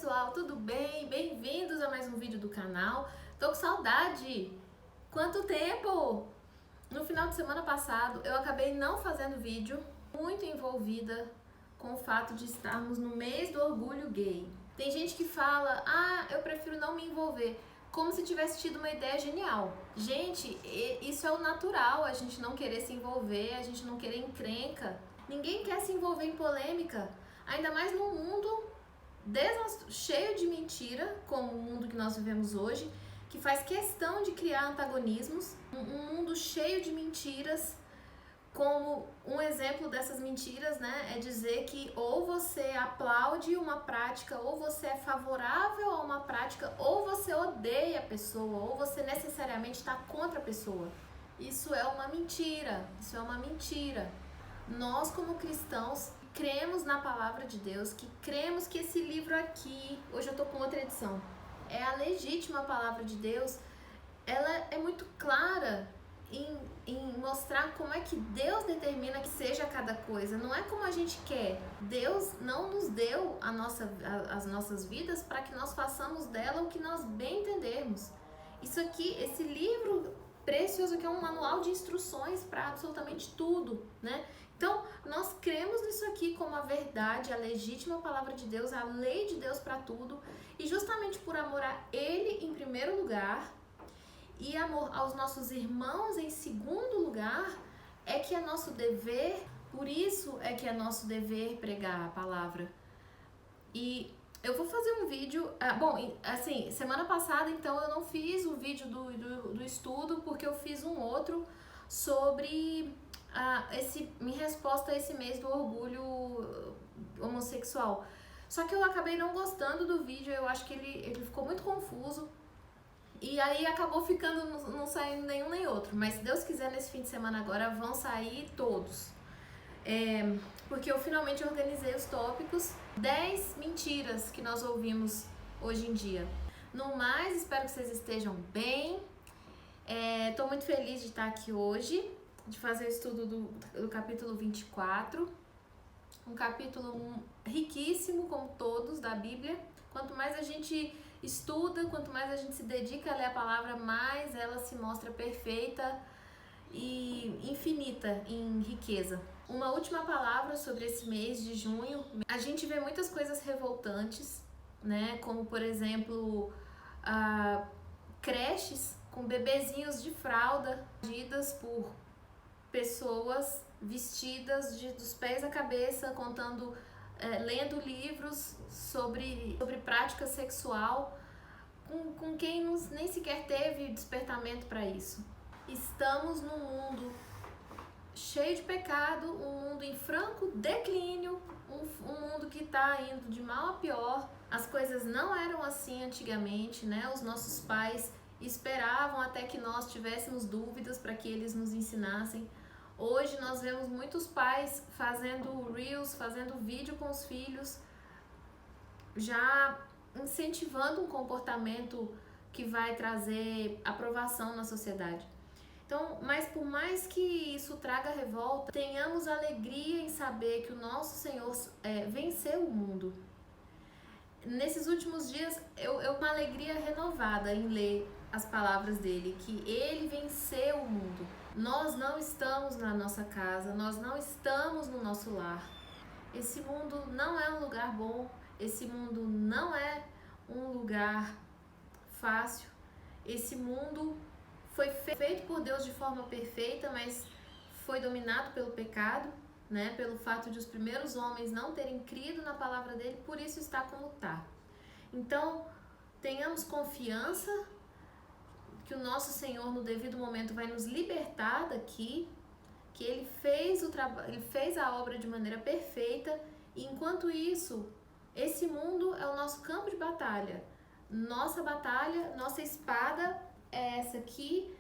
pessoal, tudo bem? Bem-vindos a mais um vídeo do canal. Tô com saudade! Quanto tempo! No final de semana passado eu acabei não fazendo vídeo, muito envolvida com o fato de estarmos no mês do orgulho gay. Tem gente que fala, eu prefiro não me envolver, como se tivesse tido uma ideia genial. Gente, isso é o natural, a gente não querer se envolver, a gente não querer encrenca. Ninguém quer se envolver em polêmica, ainda mais num mundo cheio de mentira, como o mundo que nós vivemos hoje, que faz questão de criar antagonismos, um mundo cheio de mentiras. Como um exemplo dessas mentiras, né, é dizer que ou você aplaude uma prática, ou você é favorável a uma prática, ou você odeia a pessoa, ou você necessariamente está contra a pessoa. Isso é uma mentira, isso é uma mentira. Nós, como cristãos, cremos na palavra de Deus, que cremos que esse livro aqui, hoje eu tô com outra edição, é a legítima palavra de Deus. Ela é muito clara em mostrar como é que Deus determina que seja cada coisa, não é como a gente quer. Deus não nos deu as nossas vidas para que nós façamos dela o que nós bem entendermos. Isso aqui, esse livro precioso que é um manual de instruções para absolutamente tudo, né? Então, nós cremos nisso aqui como a verdade, a legítima palavra de Deus, a lei de Deus para tudo, e justamente por amor a Ele em primeiro lugar e amor aos nossos irmãos em segundo lugar, é que é nosso dever, por isso é que é nosso dever pregar a palavra. E eu vou fazer um vídeo, assim, semana passada então eu não fiz o vídeo do estudo, porque eu fiz um outro sobre minha resposta a esse mês do orgulho homossexual. Só que eu acabei não gostando do vídeo, eu acho que ele ficou muito confuso. E aí acabou ficando, não saindo nenhum nem outro. Mas se Deus quiser, nesse fim de semana agora vão sair todos. Porque eu finalmente organizei os tópicos 10 mentiras que nós ouvimos hoje em dia. No mais, espero que vocês estejam bem. Tô muito feliz de estar aqui hoje, de fazer o estudo do capítulo 24. Um capítulo riquíssimo, como todos, da Bíblia. Quanto mais a gente estuda, quanto mais a gente se dedica a ler a palavra, mais ela se mostra perfeita e infinita em riqueza. Uma última palavra sobre esse mês de junho. A gente vê muitas coisas revoltantes, né? Como, por exemplo, creches com bebezinhos de fralda, vendidas por pessoas vestidas dos pés à cabeça, contando, lendo livros sobre prática sexual, com quem nem sequer teve despertamento para isso. Estamos num mundo cheio de pecado, um mundo em franco declínio, um mundo que está indo de mal a pior. As coisas não eram assim antigamente, né? Os nossos pais esperavam até que nós tivéssemos dúvidas para que eles nos ensinassem. Hoje nós vemos muitos pais fazendo reels, fazendo vídeo com os filhos, já incentivando um comportamento que vai trazer aprovação na sociedade. Então, mas por mais que isso traga revolta, tenhamos alegria em saber que o nosso Senhor venceu o mundo. Nesses últimos dias, eu uma alegria renovada em ler as palavras dele, que ele venceu o mundo. Nós não estamos na nossa casa, nós não estamos no nosso lar. Esse mundo não é um lugar bom, esse mundo não é um lugar fácil. Esse mundo foi feito por Deus de forma perfeita, mas foi dominado pelo pecado, né? Pelo fato de os primeiros homens não terem crido na palavra dele, por isso está como está. Então, tenhamos confiança que o nosso Senhor no devido momento vai nos libertar daqui, que Ele fez Ele fez a obra de maneira perfeita, e enquanto isso, esse mundo é o nosso campo de batalha. Nossa batalha, nossa espada é essa aqui.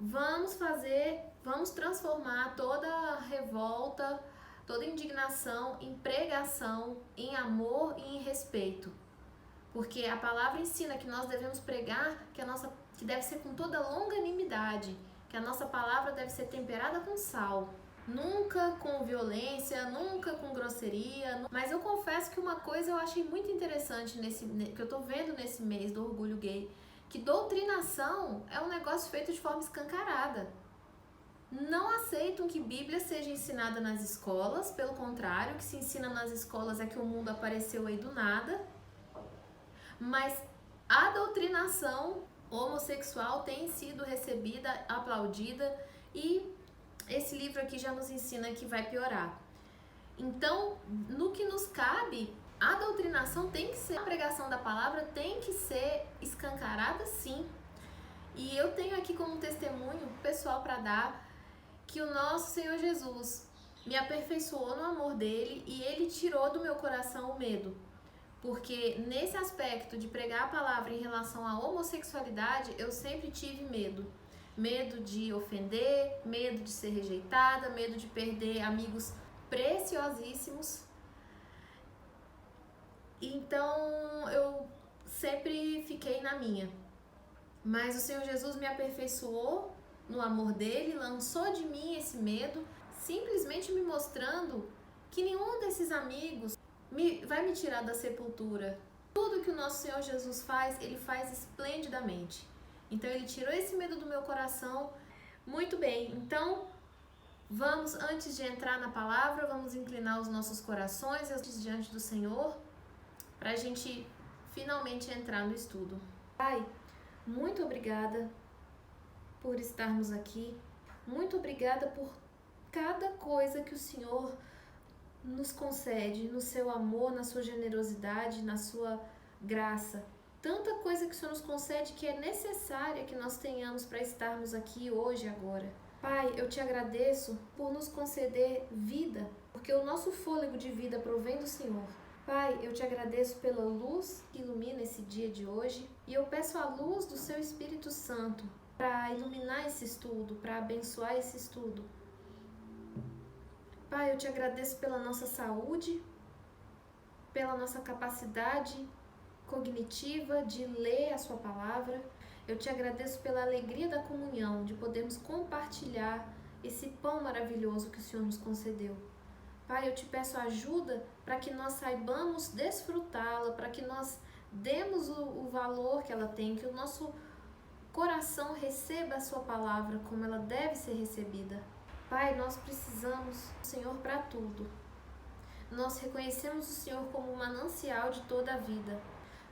Vamos transformar toda revolta, toda indignação em pregação, em amor e em respeito. Porque a palavra ensina que nós devemos pregar, que deve ser com toda longanimidade, que a nossa palavra deve ser temperada com sal. nunca com violência, nunca com grosseria. Mas eu confesso que uma coisa eu achei muito interessante que eu tô vendo nesse mês do orgulho gay, que doutrinação é um negócio feito de forma escancarada. Não aceitam que Bíblia seja ensinada nas escolas, pelo contrário, o que se ensina nas escolas é que o mundo apareceu aí do nada. Mas a doutrinação homossexual tem sido recebida, aplaudida, e esse livro aqui já nos ensina que vai piorar. Então, no que nos cabe, a doutrinação tem que ser, a pregação da palavra tem que ser escancarada, sim. E eu tenho aqui como testemunho pessoal para dar que o nosso Senhor Jesus me aperfeiçoou no amor dele e ele tirou do meu coração o medo. Porque nesse aspecto de pregar a palavra em relação à homossexualidade, eu sempre tive medo. Medo de ofender, medo de ser rejeitada, medo de perder amigos preciosíssimos. Então eu sempre fiquei na minha. Mas o Senhor Jesus me aperfeiçoou no amor dele, lançou de mim esse medo, simplesmente me mostrando que nenhum desses amigos vai me tirar da sepultura. Tudo que o nosso Senhor Jesus faz, ele faz esplendidamente. Então ele tirou esse medo do meu coração. Muito bem, então vamos, antes de entrar na palavra, vamos inclinar os nossos corações diante do Senhor, para a gente finalmente entrar no estudo. Pai, muito obrigada por estarmos aqui. Muito obrigada por cada coisa que o Senhor nos concede, no seu amor, na sua generosidade, na sua graça. Tanta coisa que o Senhor nos concede que é necessária que nós tenhamos para estarmos aqui hoje e agora. Pai, eu te agradeço por nos conceder vida, porque o nosso fôlego de vida provém do Senhor. Pai, eu te agradeço pela luz que ilumina esse dia de hoje e eu peço a luz do seu Espírito Santo para iluminar esse estudo, para abençoar esse estudo. Pai, eu te agradeço pela nossa saúde, pela nossa capacidade cognitiva de ler a sua palavra. Eu te agradeço pela alegria da comunhão, de podermos compartilhar esse pão maravilhoso que o Senhor nos concedeu. Pai, eu te peço ajuda para que nós saibamos desfrutá-la, para que nós demos o valor que ela tem, que o nosso coração receba a sua palavra como ela deve ser recebida. Pai, nós precisamos do Senhor para tudo. Nós reconhecemos o Senhor como o manancial de toda a vida.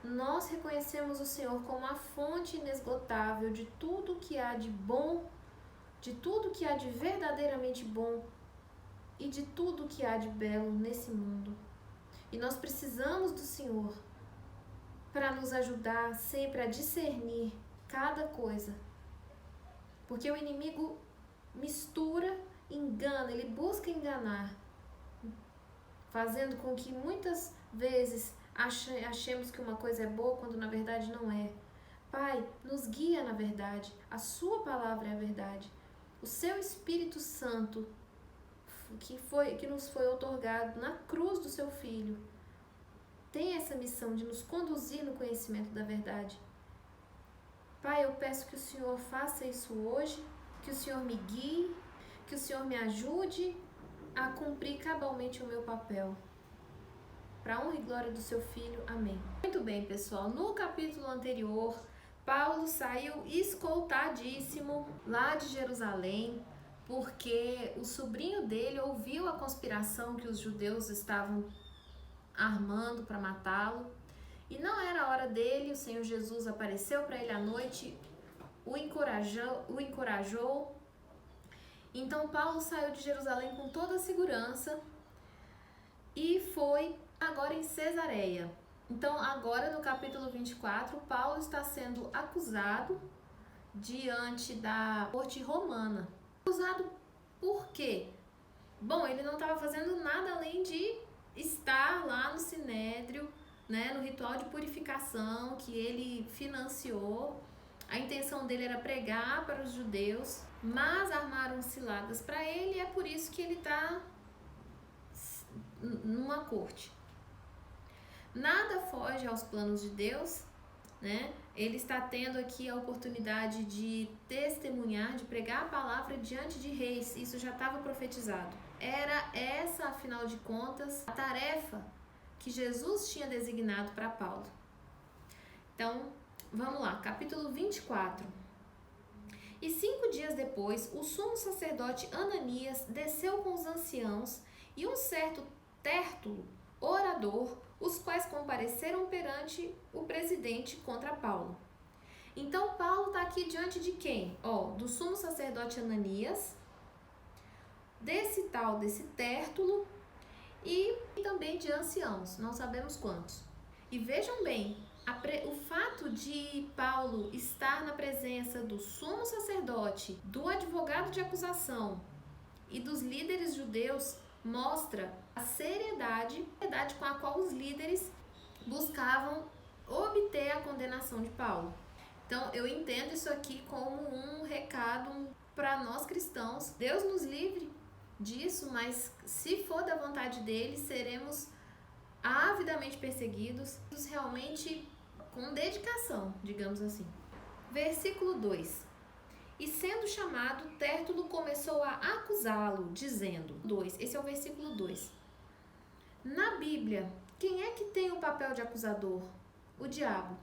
Nós reconhecemos o Senhor como a fonte inesgotável de tudo que há de bom, de tudo que há de verdadeiramente bom e de tudo que há de belo nesse mundo. E nós precisamos do Senhor para nos ajudar sempre a discernir cada coisa. Porque o inimigo mistura, engana, ele busca enganar, fazendo com que muitas vezes achemos que uma coisa é boa quando na verdade não é. Pai, nos guia na verdade, a sua palavra é a verdade. O seu Espírito Santo, que nos foi outorgado na cruz do seu Filho, tem essa missão de nos conduzir no conhecimento da verdade. Pai, eu peço que o Senhor faça isso hoje, que o Senhor me guie, que o Senhor me ajude a cumprir cabalmente o meu papel. Para a honra e glória do seu Filho. Amém. Muito bem, pessoal. No capítulo anterior, Paulo saiu escoltadíssimo lá de Jerusalém, porque o sobrinho dele ouviu a conspiração que os judeus estavam armando para matá-lo. E não era a hora dele, o Senhor Jesus apareceu para ele à noite, o encorajou. Então Paulo saiu de Jerusalém com toda a segurança e foi agora em Cesareia. Então agora no capítulo 24, Paulo está sendo acusado diante da corte romana. Acusado por quê? Bom, ele não estava fazendo nada além de estar lá no Sinédrio, né, no ritual de purificação que ele financiou. A intenção dele era pregar para os judeus, mas armaram ciladas para ele e é por isso que ele está numa corte. Nada foge aos planos de Deus né? Ele está tendo aqui a oportunidade de testemunhar, de pregar a palavra diante de reis. Isso já estava profetizado. Era essa, afinal de contas, a tarefa que Jesus tinha designado para Paulo. Então, vamos lá, capítulo 24. E 5 dias depois, o sumo sacerdote Ananias desceu com os anciãos e um certo Tértulo, orador, os quais compareceram perante o presidente contra Paulo. Então, Paulo está aqui diante de quem? Do sumo sacerdote Ananias, desse Tértulo e também de anciãos, não sabemos quantos. E vejam bem, o fato de Paulo estar na presença do sumo sacerdote, do advogado de acusação e dos líderes judeus mostra a seriedade com a qual os líderes buscavam obter a condenação de Paulo. Então, eu entendo isso aqui como um recado para nós cristãos. Deus nos livre disso, mas se for da vontade dele, seremos avidamente perseguidos, realmente com dedicação, digamos assim. Versículo 2. E sendo chamado, Tértulo começou a acusá-lo, dizendo... Esse é o versículo 2. Na Bíblia, quem é que tem o papel de acusador? O diabo.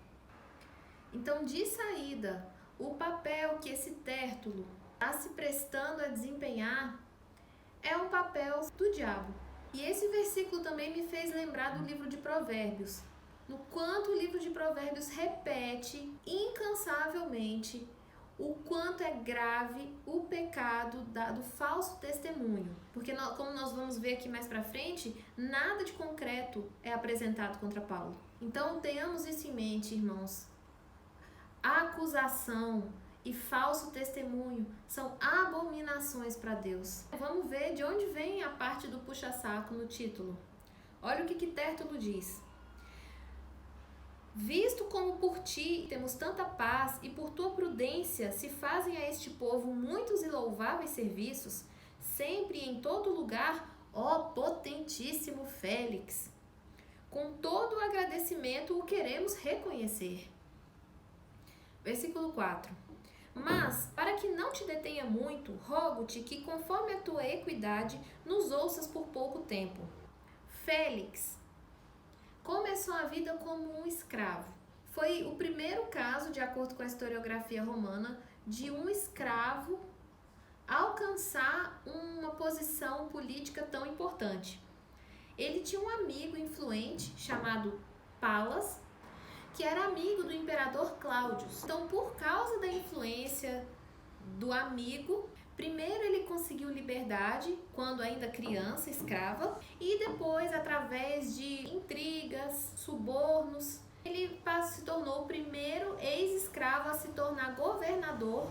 Então, de saída, o papel que esse Tértulo está se prestando a desempenhar é um papel do diabo. E esse versículo também me fez lembrar do livro de Provérbios. No quanto o livro de Provérbios repete incansavelmente o quanto é grave o pecado do falso testemunho. Porque, como nós vamos ver aqui mais pra frente, nada de concreto é apresentado contra Paulo. Então, tenhamos isso em mente, irmãos. A acusação e falso testemunho são abominações para Deus. Vamos ver de onde vem a parte do puxa-saco no título. Olha o que Tértulo diz. Visto como por ti temos tanta paz e por tua prudência se fazem a este povo muitos e louváveis serviços, sempre e em todo lugar, ó potentíssimo Félix. Com todo o agradecimento o queremos reconhecer. Versículo 4. Mas, para que não te detenha muito, rogo-te que, conforme a tua equidade, nos ouças por pouco tempo. Félix começou a vida como um escravo. Foi o primeiro caso, de acordo com a historiografia romana, de um escravo alcançar uma posição política tão importante. Ele tinha um amigo influente chamado Palas, que era amigo do imperador Cláudio. Então, por causa da influência do amigo, primeiro ele conseguiu liberdade quando ainda criança, escrava, e depois, através de intrigas, subornos, ele se tornou o primeiro ex-escravo a se tornar governador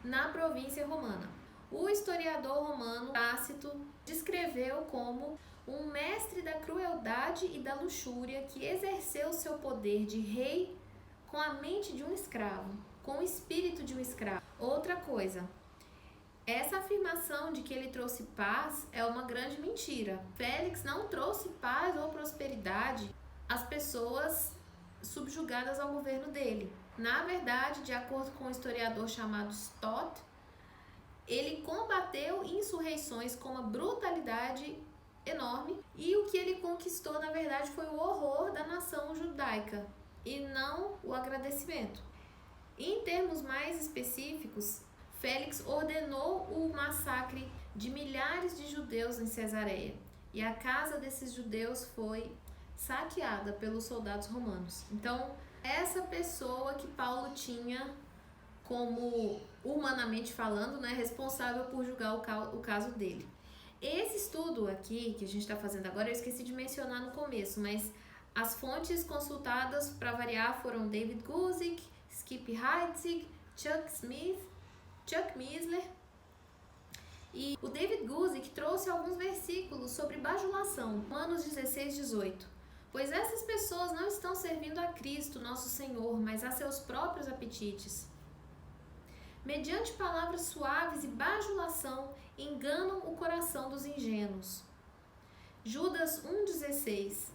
na província romana. O historiador romano Tácito descreveu como um mestre da crueldade e da luxúria que exerceu seu poder de rei com a mente de um escravo, com o espírito de um escravo. Outra coisa, essa afirmação de que ele trouxe paz é uma grande mentira. Félix não trouxe paz ou prosperidade às pessoas subjugadas ao governo dele. Na verdade, de acordo com um historiador chamado Stott, ele combateu insurreições com uma brutalidade enorme, e o que ele conquistou, na verdade, foi o horror da nação judaica e não o agradecimento. Em termos mais específicos, Félix ordenou o massacre de milhares de judeus em Cesareia, e a casa desses judeus foi saqueada pelos soldados romanos. Então, essa pessoa que Paulo tinha como, humanamente falando, responsável por julgar o caso dele. Esse estudo aqui, que a gente está fazendo agora, eu esqueci de mencionar no começo, mas as fontes consultadas, para variar, foram David Guzik, Skip Heitzig, Chuck Smith, Chuck Missler. E o David Guzik trouxe alguns versículos sobre bajulação, Romanos 16, 18. Pois essas pessoas não estão servindo a Cristo, nosso Senhor, mas a seus próprios apetites. Mediante palavras suaves e bajulação, enganam o coração dos ingênuos. Judas 1,16.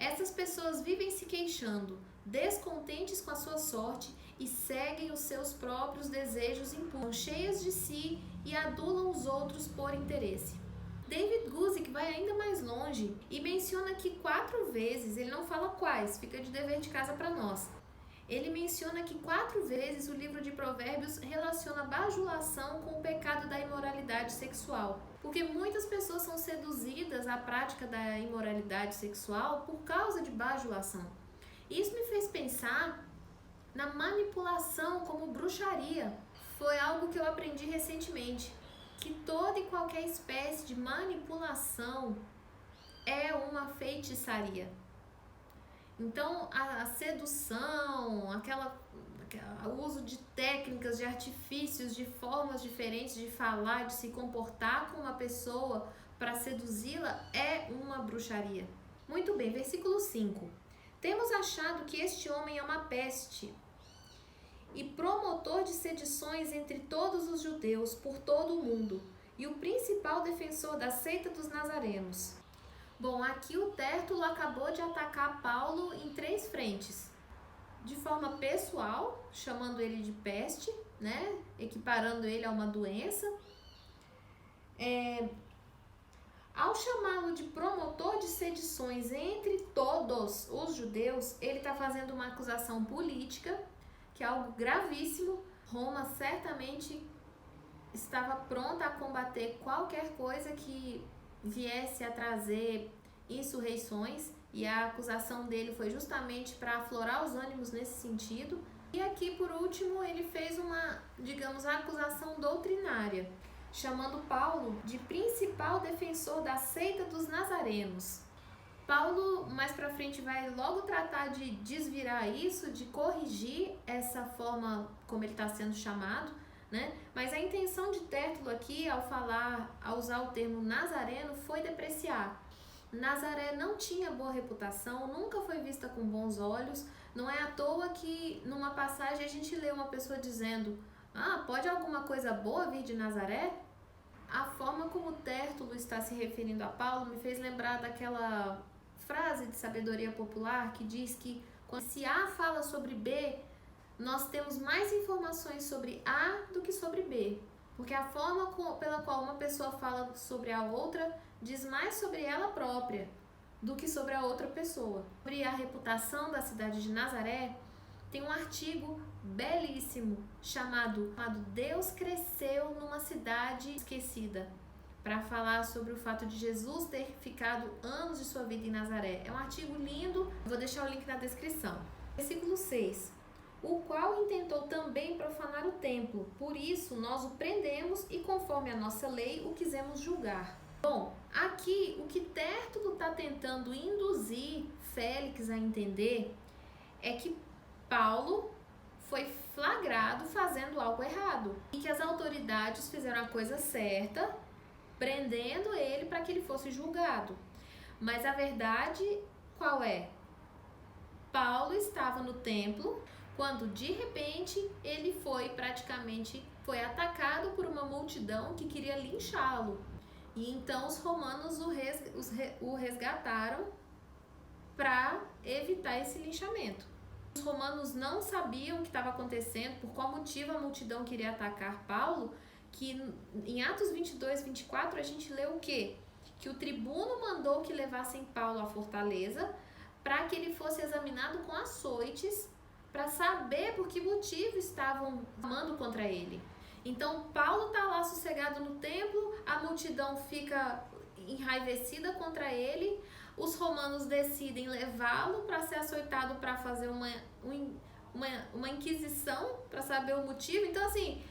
Essas pessoas vivem se queixando, descontentes com a sua sorte e seguem os seus próprios desejos impuros, cheias de si e adulam os outros por interesse. David Guzik vai ainda mais longe e menciona que 4 vezes, ele não fala quais, fica de dever de casa para nós. Ele menciona que 4 vezes o livro de Provérbios relaciona bajulação com o pecado da imoralidade sexual. Porque muitas pessoas são seduzidas à prática da imoralidade sexual por causa de bajulação. Isso me fez pensar na manipulação como bruxaria. Foi algo que eu aprendi recentemente, que toda e qualquer espécie de manipulação é uma feitiçaria. Então, a sedução, o uso de técnicas, de artifícios, de formas diferentes de falar, de se comportar com uma pessoa para seduzi-la é uma bruxaria. Muito bem, versículo 5. Temos achado que este homem é uma peste e promotor de sedições entre todos os judeus por todo o mundo e o principal defensor da seita dos nazarenos. Bom, aqui o Tértulo acabou de atacar Paulo em 3 frentes. De forma pessoal, chamando ele de peste, né? Equiparando ele a uma doença. Ao chamá-lo de promotor de sedições entre todos os judeus, ele está fazendo uma acusação política, que é algo gravíssimo. Roma certamente estava pronta a combater qualquer coisa que viesse a trazer insurreições, e a acusação dele foi justamente para aflorar os ânimos nesse sentido. E aqui, por último, ele fez uma acusação doutrinária, chamando Paulo de principal defensor da seita dos nazarenos. Paulo, mais para frente, vai logo tratar de desvirar isso, de corrigir essa forma como ele está sendo chamado, né? Mas a intenção de Tértulo aqui, ao usar o termo nazareno, foi depreciar. Nazaré não tinha boa reputação, nunca foi vista com bons olhos. Não é à toa que numa passagem a gente lê uma pessoa dizendo: pode alguma coisa boa vir de Nazaré? A forma como Tértulo está se referindo a Paulo me fez lembrar daquela frase de sabedoria popular que diz que se A fala sobre B, nós temos mais informações sobre A do que sobre B, porque a forma pela qual uma pessoa fala sobre a outra diz mais sobre ela própria do que sobre a outra pessoa. Sobre a reputação da cidade de Nazaré, tem um artigo belíssimo chamado Deus Cresceu numa Cidade Esquecida, para falar sobre o fato de Jesus ter ficado anos de sua vida em Nazaré. É um artigo lindo, vou deixar o link na descrição. Versículo 6. O qual intentou também profanar o templo, por isso nós o prendemos e conforme a nossa lei o quisemos julgar. Bom, aqui o que Tértulo está tentando induzir Félix a entender é que Paulo foi flagrado fazendo algo errado e que as autoridades fizeram a coisa certa, prendendo ele para que ele fosse julgado. Mas a verdade qual é? Paulo estava no templo quando de repente ele foi atacado por uma multidão que queria linchá-lo. E então os romanos o resgataram para evitar esse linchamento. Os romanos não sabiam o que estava acontecendo, por qual motivo a multidão queria atacar Paulo, que em Atos 22, 24 a gente lê o quê? Que o tribuno mandou que levassem Paulo à fortaleza para que ele fosse examinado com açoites para saber por que motivo estavam amando contra ele. Então Paulo está lá sossegado no templo, a multidão fica enraivecida contra ele, os romanos decidem levá-lo para ser açoitado para fazer uma inquisição para saber o motivo. Então assim,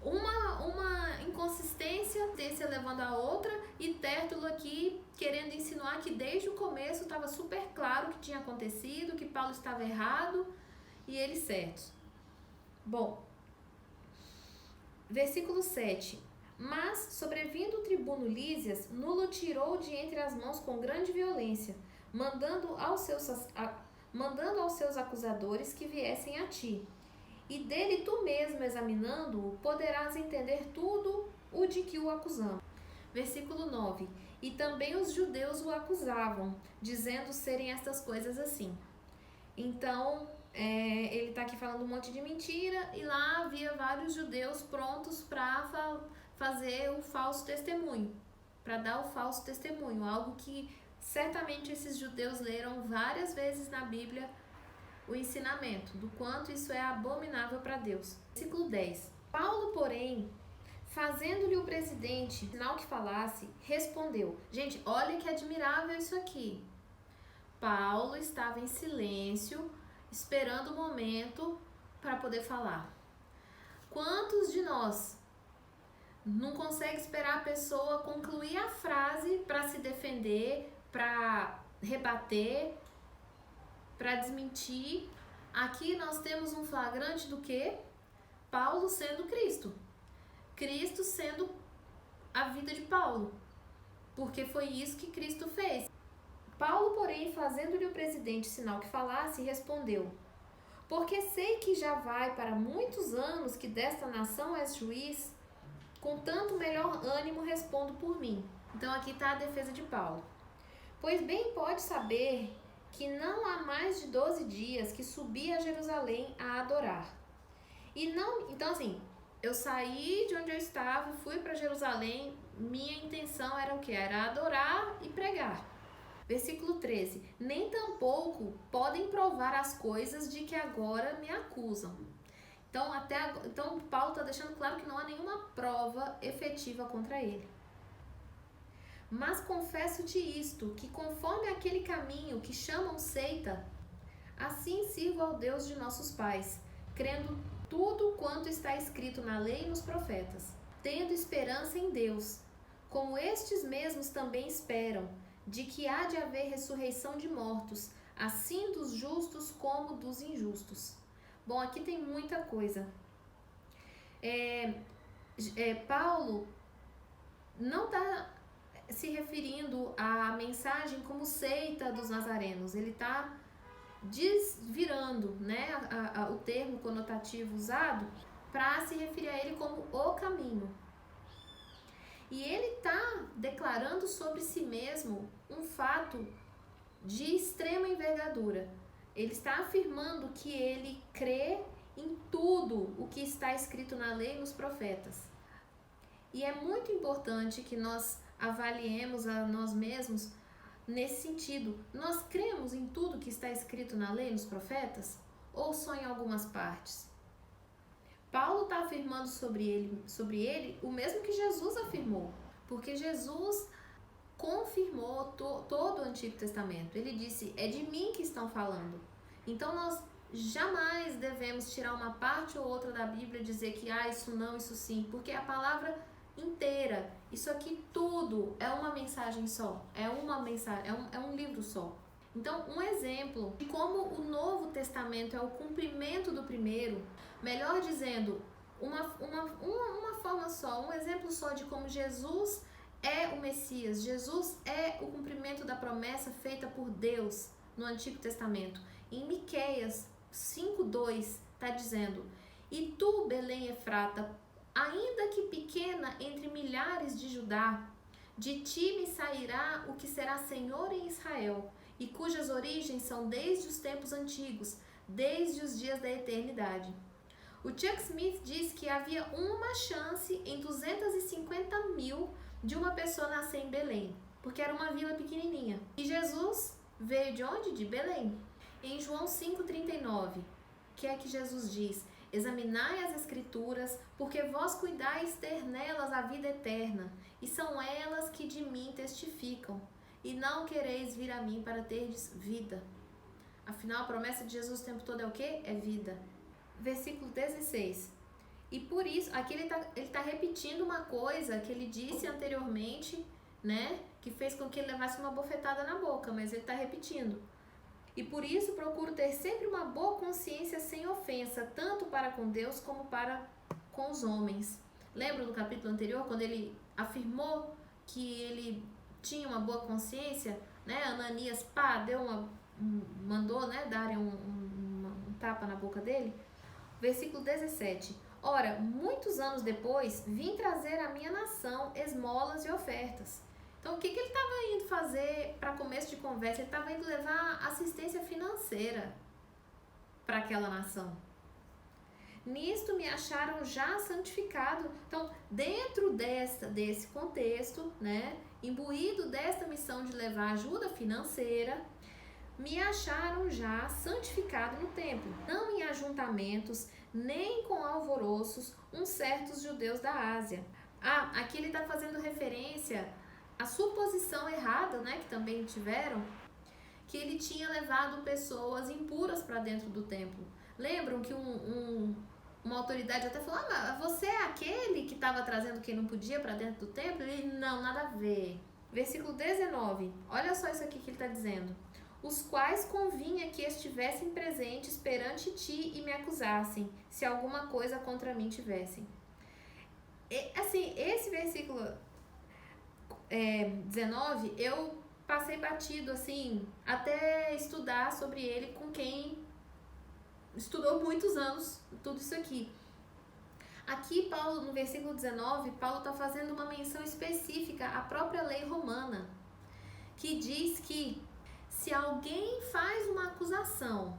uma inconsistência levando a outra, e Tértulo aqui querendo insinuar que desde o começo estava super claro o que tinha acontecido, que Paulo estava errado e eles certos. Bom, versículo 7. Mas, sobrevindo o tribuno Lísias, nulo tirou de entre as mãos com grande violência, mandando aos seus acusadores que viessem a ti. E dele tu mesmo, examinando-o, poderás entender tudo o de que o acusamos. Versículo 9. E também os judeus o acusavam, dizendo serem estas coisas assim. Então, ele está aqui falando um monte de mentira, e lá havia vários judeus prontos para fazer o falso testemunho, para dar o falso testemunho, algo que certamente esses judeus leram várias vezes na Bíblia, o ensinamento do quanto isso é abominável para Deus. Versículo 10. Paulo, porém, fazendo-lhe o presidente sinal que falasse, respondeu. Gente, olha que admirável isso aqui. Paulo estava em silêncio, esperando o momento para poder falar. Quantos de nós não consegue esperar a pessoa concluir a frase para se defender, para rebater, para desmentir? Aqui nós temos um flagrante do quê? Paulo sendo Cristo. Cristo sendo a vida de Paulo. Porque foi isso que Cristo fez. Paulo, porém, fazendo-lhe o presidente sinal que falasse, respondeu: porque sei que já vai para muitos anos que desta nação és juiz, com tanto melhor ânimo respondo por mim. Então aqui está a defesa de Paulo. Pois bem pode saber que não há mais de 12 dias que subi a Jerusalém a adorar. Então assim, eu saí de onde eu estava, fui para Jerusalém, minha intenção era o quê? Era adorar e pregar. Versículo 13. Nem tampouco podem provar as coisas de que agora me acusam. Então Paulo está deixando claro que não há nenhuma prova efetiva contra ele. Mas confesso-te isto, que conforme aquele caminho que chamam seita, assim sirvo ao Deus de nossos pais, crendo tudo quanto está escrito na lei e nos profetas, tendo esperança em Deus, como estes mesmos também esperam, de que há de haver ressurreição de mortos, assim dos justos como dos injustos. Bom, aqui tem muita coisa. Paulo não está se referindo à mensagem como seita dos nazarenos. Ele está desvirando, né, o termo conotativo usado para se referir a ele como o caminho. E ele está declarando sobre si mesmo um fato de extrema envergadura. Ele está afirmando que ele crê em tudo o que está escrito na lei e nos profetas. E é muito importante que nós avaliemos a nós mesmos nesse sentido. Nós cremos em tudo que está escrito na lei e nos profetas? Ou só em algumas partes? Paulo está afirmando sobre ele o mesmo que Jesus afirmou, porque Jesus confirmou todo o Antigo Testamento. Ele disse, é de mim que estão falando. Então nós jamais devemos tirar uma parte ou outra da Bíblia e dizer que isso não, isso sim, porque a palavra inteira, isso aqui tudo é uma mensagem só, é um livro só. Então, um exemplo de como o Novo Testamento é o cumprimento do primeiro, melhor dizendo, uma forma só, um exemplo só de como Jesus é o Messias, Jesus é o cumprimento da promessa feita por Deus no Antigo Testamento. Em Miqueias 5:2 está dizendo, e tu, Belém Efrata, ainda que pequena entre milhares de Judá, de ti me sairá o que será Senhor em Israel, e cujas origens são desde os tempos antigos, desde os dias da eternidade. O Chuck Smith diz que havia uma chance em 250 mil de uma pessoa nascer em Belém, porque era uma vila pequenininha. E Jesus veio de onde? De Belém. Em João 5,39, que é que Jesus diz? Examinai as Escrituras, porque vós cuidais ter nelas a vida eterna, e são elas que de mim testificam, e não quereis vir a mim para terdes vida. Afinal, a promessa de Jesus o tempo todo é o quê? É vida. Versículo 16. E por isso, aqui ele tá repetindo uma coisa que ele disse anteriormente, né? Que fez com que ele levasse uma bofetada na boca, mas ele está repetindo. E por isso procuro ter sempre uma boa consciência sem ofensa, tanto para com Deus como para com os homens. Lembra do capítulo anterior, quando ele afirmou que ele tinha uma boa consciência, né? Ananias, mandou, né, darem um tapa na boca dele. Versículo 17. Ora, muitos anos depois, vim trazer à minha nação esmolas e ofertas. Então, o que ele estava indo fazer para começo de conversa? Ele estava indo levar assistência financeira para aquela nação. Nisto me acharam já santificado. Então, dentro desse contexto, né, imbuído desta missão de levar ajuda financeira, me acharam já santificado no templo, não em ajuntamentos, nem com alvoroços, uns certos judeus da Ásia. Aqui ele está fazendo referência à suposição errada, né, que também tiveram, que ele tinha levado pessoas impuras para dentro do templo. Lembram que uma autoridade até falou: mas você é aquele que estava trazendo quem não podia para dentro do templo? Ele, não, nada a ver. Versículo 19, olha só isso aqui que ele está dizendo. Os quais convinha que estivessem presentes perante ti e me acusassem, se alguma coisa contra mim tivessem. Assim, esse versículo 19, eu passei batido, assim, até estudar sobre ele com quem estudou muitos anos, tudo isso aqui. Aqui, Paulo, no versículo 19, Paulo está fazendo uma menção específica à própria lei romana, que diz que se alguém faz uma acusação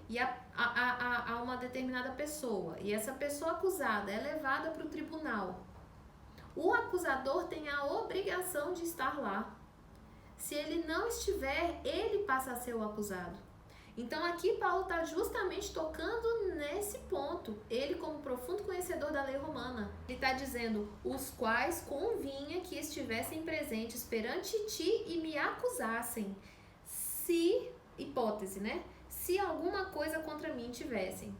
e a uma determinada pessoa, e essa pessoa acusada é levada para o tribunal, o acusador tem a obrigação de estar lá. Se ele não estiver, ele passa a ser o acusado. Então aqui Paulo está justamente tocando nesse ponto. Ele, como profundo conhecedor da lei romana, ele está dizendo: os quais convinha que estivessem presentes perante ti e me acusassem, se, hipótese, né? Se alguma coisa contra mim tivessem.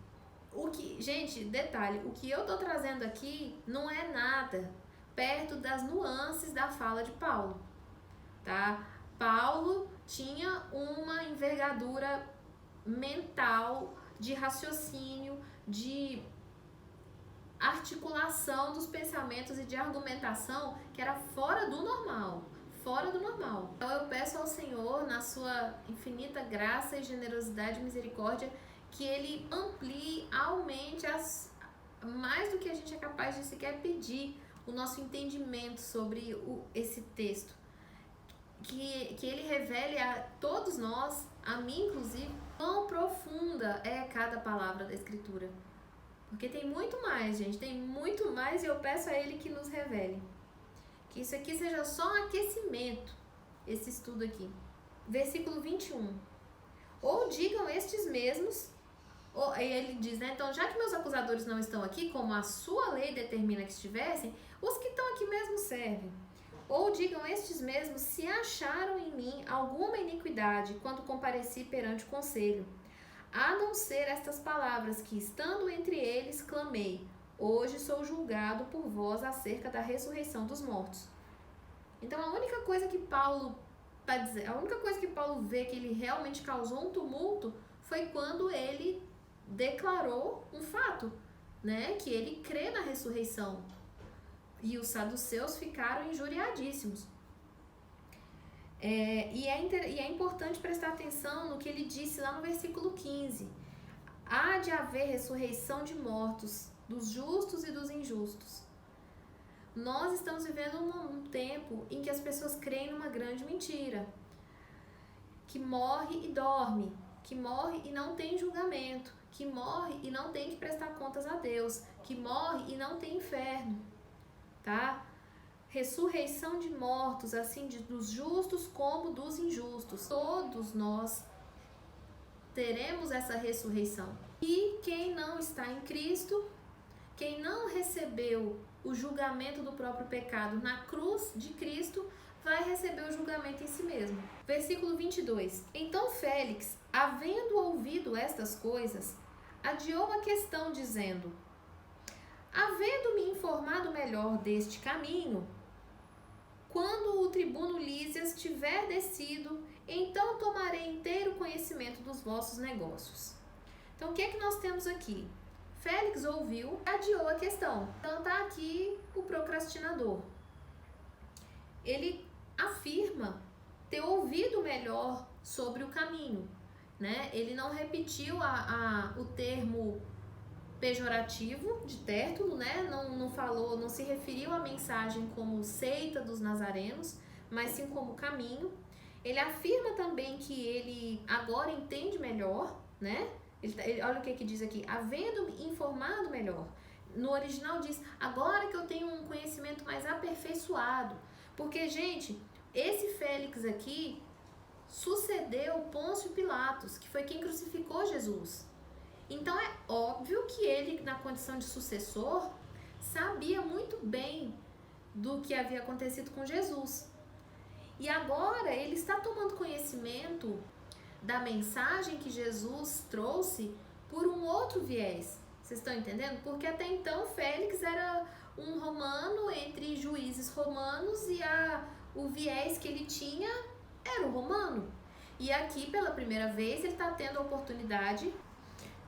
Gente, detalhe, o que eu estou trazendo aqui não é nada perto das nuances da fala de Paulo, tá? Paulo tinha uma envergadura mental, de raciocínio, de articulação dos pensamentos e de argumentação que era fora do normal. Fora do normal. Então eu peço ao Senhor, na sua infinita graça e generosidade e misericórdia, que Ele amplie, aumente mais do que a gente é capaz de sequer pedir, o nosso entendimento sobre esse texto. Que Ele revele a todos nós, a mim inclusive, quão profunda é cada palavra da Escritura. Porque tem muito mais, gente, tem muito mais, e eu peço a Ele que nos revele. Que isso aqui seja só um aquecimento, esse estudo aqui. Versículo 21. Ou digam estes mesmos, aí ele diz, né, então já que meus acusadores não estão aqui, como a sua lei determina que estivessem, os que estão aqui mesmo servem. Ou digam estes mesmos se acharam em mim alguma iniquidade quando compareci perante o conselho, a não ser estas palavras que, estando entre eles, clamei: hoje sou julgado por vós acerca da ressurreição dos mortos. Então a única coisa que Paulo vê que ele realmente causou um tumulto foi quando ele declarou um fato, né, que ele crê na ressurreição. E os saduceus ficaram injuriadíssimos. E é importante prestar atenção no que ele disse lá no versículo 15. Há de haver ressurreição de mortos, dos justos e dos injustos. Nós estamos vivendo um tempo em que as pessoas creem numa grande mentira. Que morre e dorme, que morre e não tem julgamento, que morre e não tem que prestar contas a Deus, que morre e não tem inferno. Tá? Ressurreição de mortos, assim, dos justos como dos injustos. Todos nós teremos essa ressurreição. E quem não está em Cristo, quem não recebeu o julgamento do próprio pecado na cruz de Cristo, vai receber o julgamento em si mesmo. Versículo 22. Então Félix, havendo ouvido estas coisas, adiou a questão, dizendo: havendo-me informado melhor deste caminho, quando o tribuno Lísias tiver descido, então tomarei inteiro conhecimento dos vossos negócios. Então, o que é que nós temos aqui? Félix ouviu, adiou a questão. Então, está aqui o procrastinador. Ele afirma ter ouvido melhor sobre o caminho, né? Ele não repetiu o termo pejorativo de Tértulo, né? Não se referiu à mensagem como seita dos nazarenos, mas sim como caminho. Ele afirma também que ele agora entende melhor, né? Olha o que diz aqui, havendo-me informado melhor. No original diz, agora que eu tenho um conhecimento mais aperfeiçoado. Porque, gente, esse Félix aqui sucedeu Pôncio Pilatos, que foi quem crucificou Jesus. Então é óbvio que ele, na condição de sucessor, sabia muito bem do que havia acontecido com Jesus. E agora ele está tomando conhecimento da mensagem que Jesus trouxe por um outro viés. Vocês estão entendendo? Porque até então Félix era um romano entre juízes romanos e o viés que ele tinha era o romano. E aqui, pela primeira vez, ele está tendo a oportunidade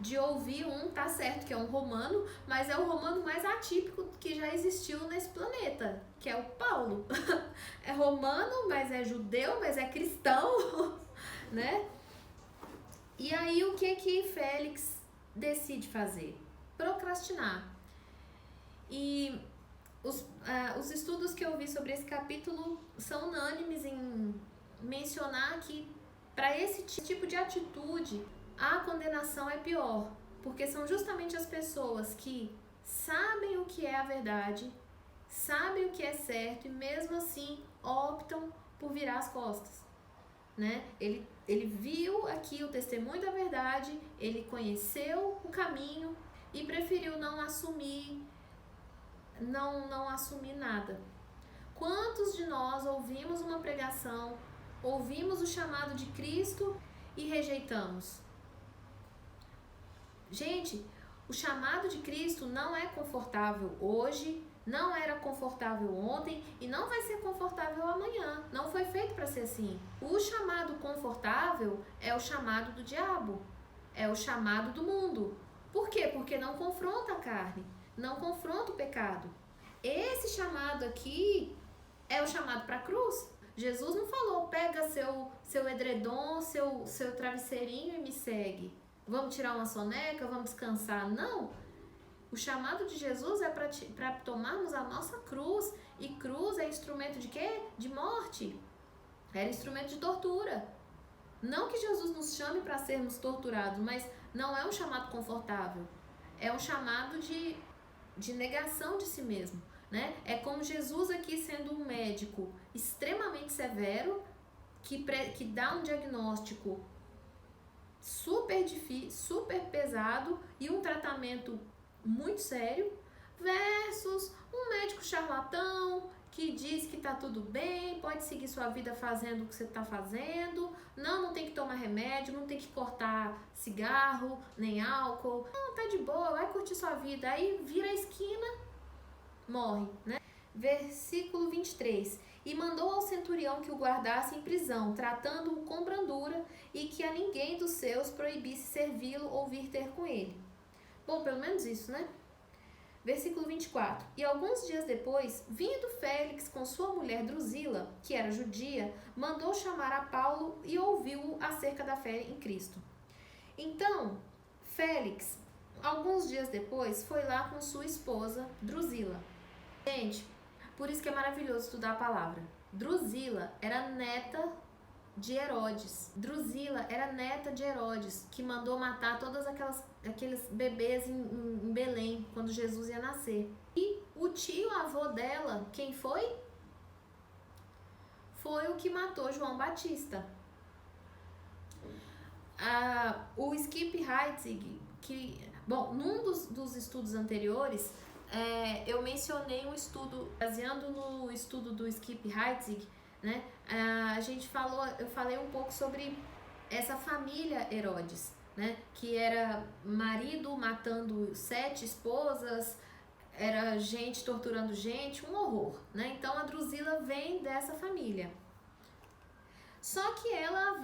de ouvir tá certo que é um romano, mas é o romano mais atípico que já existiu nesse planeta, que é o Paulo. É romano, mas é judeu, mas é cristão, né? E aí o que Félix decide fazer? Procrastinar. E os estudos que eu vi sobre esse capítulo são unânimes em mencionar que para esse tipo de atitude a condenação é pior, porque são justamente as pessoas que sabem o que é a verdade, sabem o que é certo e mesmo assim optam por virar as costas, né? Ele viu aqui o testemunho da verdade, ele conheceu o caminho e preferiu não assumir nada. Quantos de nós ouvimos uma pregação, ouvimos o chamado de Cristo e rejeitamos? Gente, o chamado de Cristo não é confortável hoje, não era confortável ontem e não vai ser confortável amanhã. Não foi feito para ser assim. O chamado confortável é o chamado do diabo, é o chamado do mundo. Por quê? Porque não confronta a carne, não confronta o pecado. Esse chamado aqui é o chamado para a cruz. Jesus não falou, pega seu edredom, seu travesseirinho e me segue. Vamos tirar uma soneca, vamos descansar. Não. O chamado de Jesus é para tomarmos a nossa cruz. E cruz é instrumento de quê? De morte. Era instrumento de tortura. Não que Jesus nos chame para sermos torturados, mas não é um chamado confortável. É um chamado de negação de si mesmo, né? É como Jesus aqui sendo um médico extremamente severo, que dá um diagnóstico super difícil, super pesado e um tratamento muito sério, versus um médico charlatão que diz que tá tudo bem, pode seguir sua vida fazendo o que você tá fazendo, não tem que tomar remédio, não tem que cortar cigarro, nem álcool, não, tá de boa, vai curtir sua vida, aí vira a esquina, morre, né? Versículo 23. E mandou ao centurião que o guardasse em prisão, tratando-o com brandura, e que a ninguém dos seus proibisse servi-lo ou vir ter com ele. Bom, pelo menos isso, né? Versículo 24. E alguns dias depois, vindo Félix com sua mulher Drusila, que era judia, mandou chamar a Paulo e ouviu-o acerca da fé em Cristo. Então, Félix, alguns dias depois, foi lá com sua esposa Drusila. Gente, por isso que é maravilhoso estudar a palavra. Drusila era neta de Herodes. Drusila era neta de Herodes, que mandou matar todos aqueles bebês em Belém, quando Jesus ia nascer. E o tio-avô dela, quem foi? Foi o que matou João Batista. O Skip Heitzig, num dos estudos anteriores, eu mencionei um estudo, baseando no estudo do Skip Heitzig, né? Eu falei um pouco sobre essa família Herodes, né? Que era marido matando 7 esposas, era gente torturando gente, um horror, né? Então a Drusila vem dessa família. Só que ela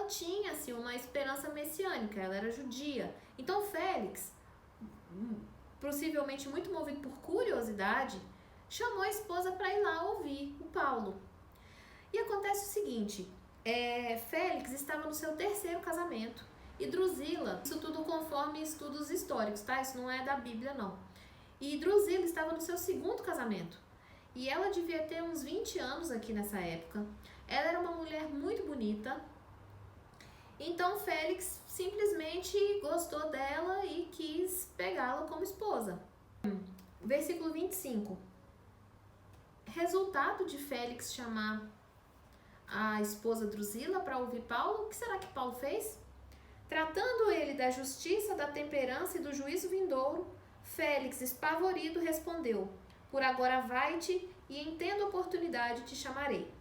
tinha assim, uma esperança messiânica, ela era judia. Então Félix, possivelmente muito movido por curiosidade, chamou a esposa para ir lá ouvir o Paulo. E acontece o seguinte, Félix estava no seu 3º casamento e Drusila. Isso tudo conforme estudos históricos, tá? Isso não é da Bíblia, não. E Drusila estava no seu segundo casamento. E ela devia ter uns 20 anos aqui nessa época. Ela era uma mulher muito bonita. Então Félix simplesmente gostou dela e quis pegá-la como esposa. Versículo 25. Resultado de Félix chamar a esposa Drusila para ouvir Paulo, o que será que Paulo fez? Tratando ele da justiça, da temperança e do juízo vindouro, Félix, espavorido, respondeu: por agora vai-te, e em tendo oportunidade te chamarei.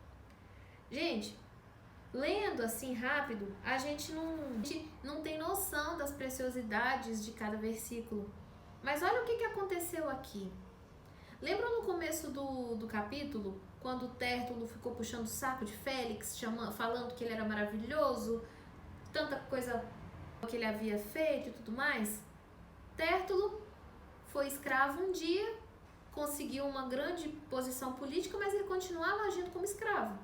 Gente, lendo assim rápido, a gente não tem noção das preciosidades de cada versículo. Mas olha o que aconteceu aqui. Lembram no começo do capítulo, quando Tértulo ficou puxando o saco de Félix, falando que ele era maravilhoso, tanta coisa que ele havia feito e tudo mais? Tértulo foi escravo um dia, conseguiu uma grande posição política, mas ele continuava agindo como escravo.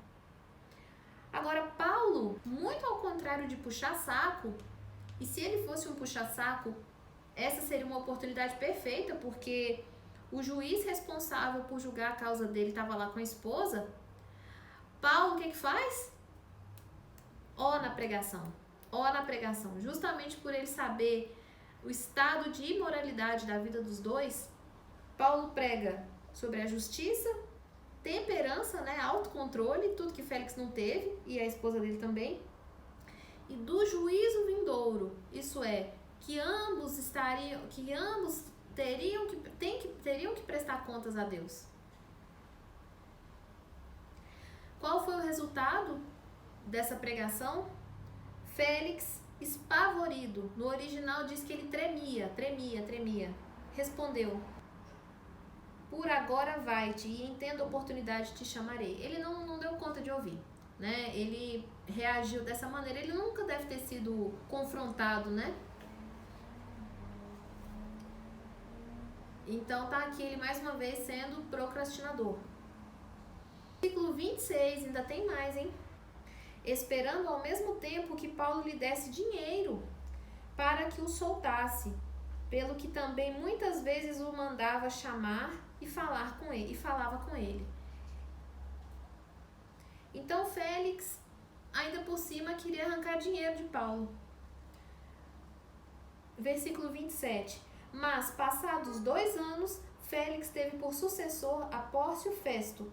Agora, Paulo, muito ao contrário de puxar saco, e se ele fosse um puxa-saco, essa seria uma oportunidade perfeita, porque o juiz responsável por julgar a causa dele estava lá com a esposa. Paulo, o que faz? Ó na pregação. Justamente por ele saber o estado de imoralidade da vida dos dois, Paulo prega sobre a justiça, temperança, né, autocontrole, tudo que Félix não teve, e a esposa dele também, e do juízo vindouro, isso é, que ambos teriam que prestar contas a Deus. Qual foi o resultado dessa pregação? Félix, espavorido, no original diz que ele tremia, respondeu: por agora vai-te, e em tendo oportunidade te chamarei. Ele não deu conta de ouvir, né? Ele reagiu dessa maneira, ele nunca deve ter sido confrontado, né? Então tá aqui ele mais uma vez sendo procrastinador. Versículo 26, ainda tem mais, hein? Esperando ao mesmo tempo que Paulo lhe desse dinheiro para que o soltasse, pelo que também muitas vezes o mandava chamar e falava com ele. Então Félix, ainda por cima, queria arrancar dinheiro de Paulo. Versículo 27. Mas, passados 2 anos, Félix teve por sucessor a Pórcio Festo.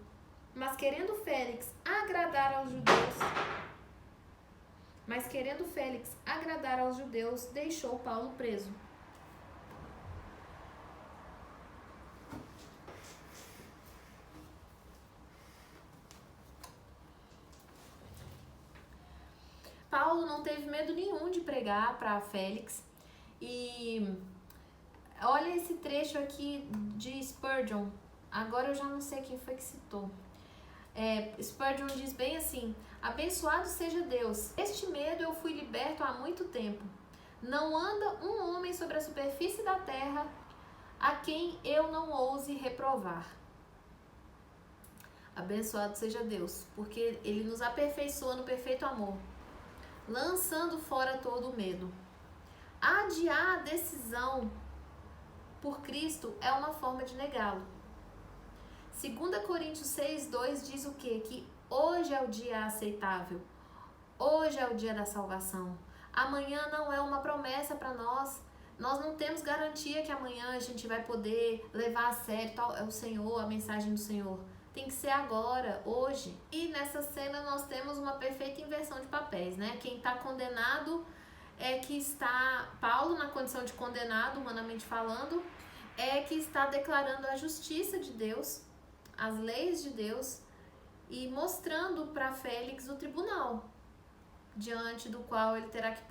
Mas querendo Félix agradar aos judeus, deixou Paulo preso. Paulo não teve medo nenhum de pregar para Félix. E olha esse trecho aqui de Spurgeon. Agora eu já não sei quem foi que citou. Spurgeon diz bem assim: abençoado seja Deus, este medo eu fui liberto há muito tempo. Não anda um homem sobre a superfície da terra a quem eu não ouse reprovar. Abençoado seja Deus, porque Ele nos aperfeiçoa no perfeito amor, lançando fora todo o medo. Adiar a decisão por Cristo é uma forma de negá-lo. 2 Coríntios 6:2 diz o quê? Que hoje é o dia aceitável, hoje é o dia da salvação. Amanhã não é uma promessa para nós. Nós não temos garantia que amanhã a gente vai poder levar a sério o Senhor, a mensagem do Senhor. Tem que ser agora, hoje. E nessa cena nós temos uma perfeita inversão de papéis, né? Quem está condenado é que está, Paulo, na condição de condenado, humanamente falando, é que está declarando a justiça de Deus, as leis de Deus, e mostrando para Félix o tribunal, diante do qual ele terá que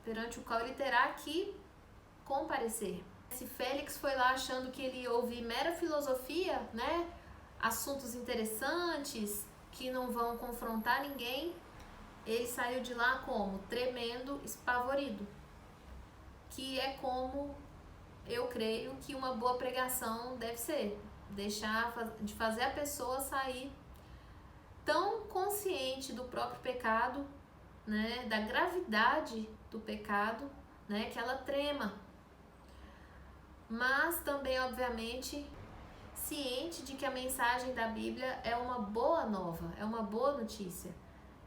perante o qual ele terá que comparecer. Se Félix foi lá achando que ele ia ouvir mera filosofia, né, assuntos interessantes que não vão confrontar ninguém, ele saiu de lá como? Tremendo, espavorido. Que é como eu creio que uma boa pregação deve ser. Deixar de fazer a pessoa sair tão consciente do próprio pecado né, da gravidade do pecado, né, que ela trema. Mas também, obviamente, ciente de que a mensagem da Bíblia é uma boa nova, é uma boa notícia,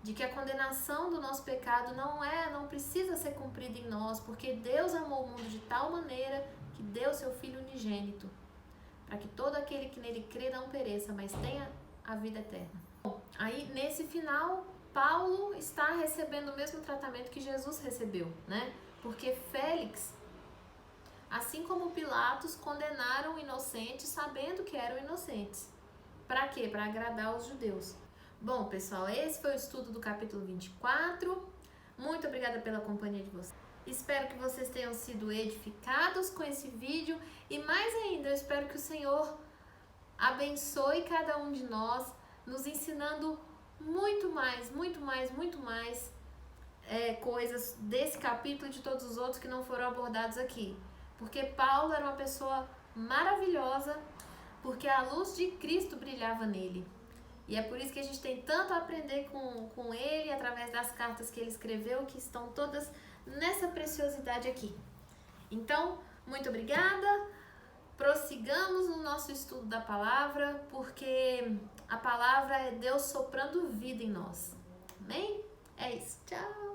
de que a condenação do nosso pecado não precisa ser cumprida em nós, porque Deus amou o mundo de tal maneira que deu seu Filho unigênito, para que todo aquele que nele crê não pereça, mas tenha a vida eterna. Bom, aí nesse final, Paulo está recebendo o mesmo tratamento que Jesus recebeu, né? Porque Félix, assim como Pilatos, condenaram inocentes sabendo que eram inocentes. Para quê? Para agradar os judeus. Bom, pessoal, esse foi o estudo do capítulo 24. Muito obrigada pela companhia de vocês. Espero que vocês tenham sido edificados com esse vídeo e mais ainda, eu espero que o Senhor abençoe cada um de nós, nos ensinando muito mais coisas desse capítulo e de todos os outros que não foram abordados aqui. Porque Paulo era uma pessoa maravilhosa, porque a luz de Cristo brilhava nele. E é por isso que a gente tem tanto a aprender com ele, através das cartas que ele escreveu, que estão todas nessa preciosidade aqui. Então, muito obrigada. Prossigamos no nosso estudo da palavra, porque a palavra é Deus soprando vida em nós. Amém? É isso. Tchau!